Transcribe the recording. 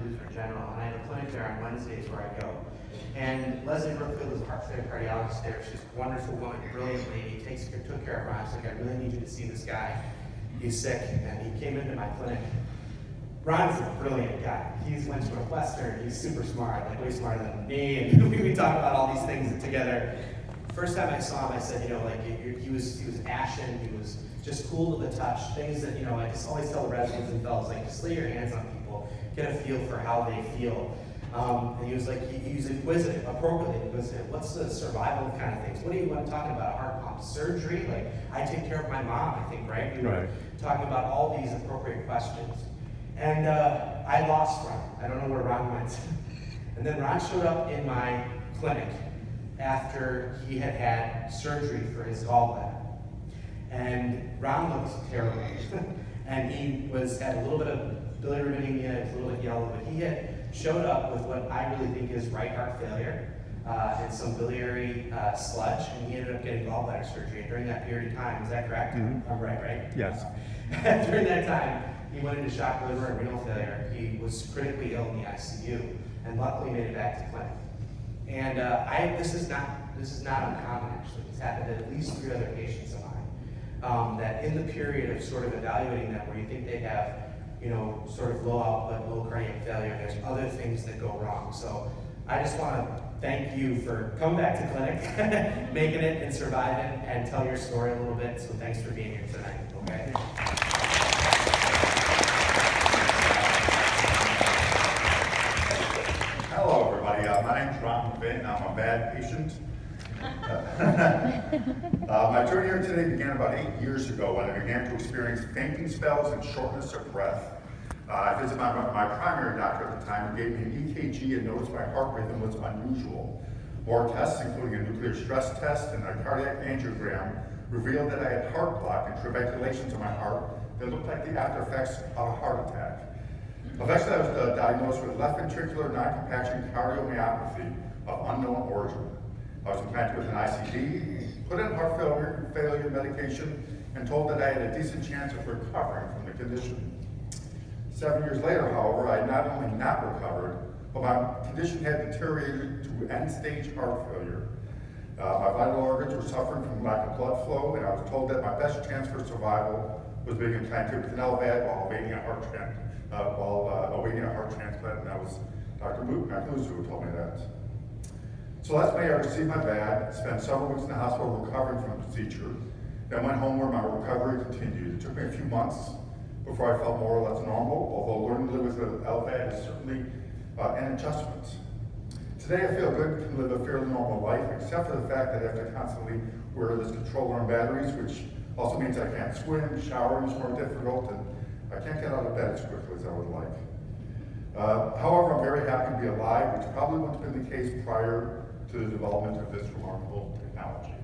Lutheran General, and I have a clinic there on Wednesdays where I go. And Leslie Brookfield is a heart failure cardiologist there. She's a wonderful woman, brilliant lady, took care of Ron. She's like, I really need you to see this guy. He's sick, and he came into my clinic. Ron's a brilliant guy. He's went to Northwestern. He's super smart, like way smarter than me. And we talk about all these things together. First time I saw him, I said, like he was ashen. He was just cool to the touch. Things that I just always tell the residents and fellows, like just lay your hands on people, get a feel for how they feel. And he was like, he was inquisitive, appropriately inquisitive. What's the survival kind of things? What do you want to talk about? Heart pump, surgery? Like I take care of my mom, I think, right? We were talking about all these appropriate questions. And I lost Ron. I don't know where Ron went. And then Ron showed up in my clinic after he had had surgery for his gallbladder. And Ron looked terrible. And he had a little bit of biliary anemia, a little bit yellow, but he had showed up with what I really think is right heart failure and some biliary sludge, and he ended up getting gallbladder surgery. And during that period of time, is that correct? Mm-hmm. I'm right? Yes. During that time, he went into shock liver and renal failure. He was critically ill in the ICU, and luckily made it back to clinic. And this is not uncommon, actually. It's happened to at least 3 other patients of mine. That in the period of sort of evaluating them, where you think they have, sort of low output, low cardiac failure, there's other things that go wrong. So I just want to thank you for coming back to clinic, making it and surviving, and tell your story a little bit. So thanks for being here tonight. Okay. Hello, everybody. My name's Ron Levin. I'm a bad patient. My journey here today began about 8 years ago when I began to experience fainting spells and shortness of breath. I visited my primary doctor at the time, who gave me an EKG and noticed my heart rhythm was unusual. More tests, including a nuclear stress test and a cardiac angiogram, revealed that I had heart block and tribulations of my heart that looked like the after effects of a heart attack. Eventually, I was diagnosed with left ventricular non-compaction cardiomyopathy of unknown origin. I was implanted with an ICD, put in heart failure medication, and told that I had a decent chance of recovering from the condition. 7 years later, however, I not only not recovered, but my condition had deteriorated to end-stage heart failure. My vital organs were suffering from lack of blood flow, and I was told that my best chance for survival was being implanted with an LVAD while awaiting a heart transplant. And that was Dr. Macluse who told me that. So last May, I received my VAD, spent several weeks in the hospital recovering from the procedure, then went home where my recovery continued. It took me a few months before I felt more or less normal, although learning to live with an LVAD is certainly an adjustment. Today, I feel good and can live a fairly normal life, except for the fact that I have to constantly wear this controller and batteries, which also means I can't swim, showering is more difficult, and I can't get out of bed as quickly as I would like. However, I'm very happy to be alive, which probably wouldn't have been the case prior to the development of this remarkable technology.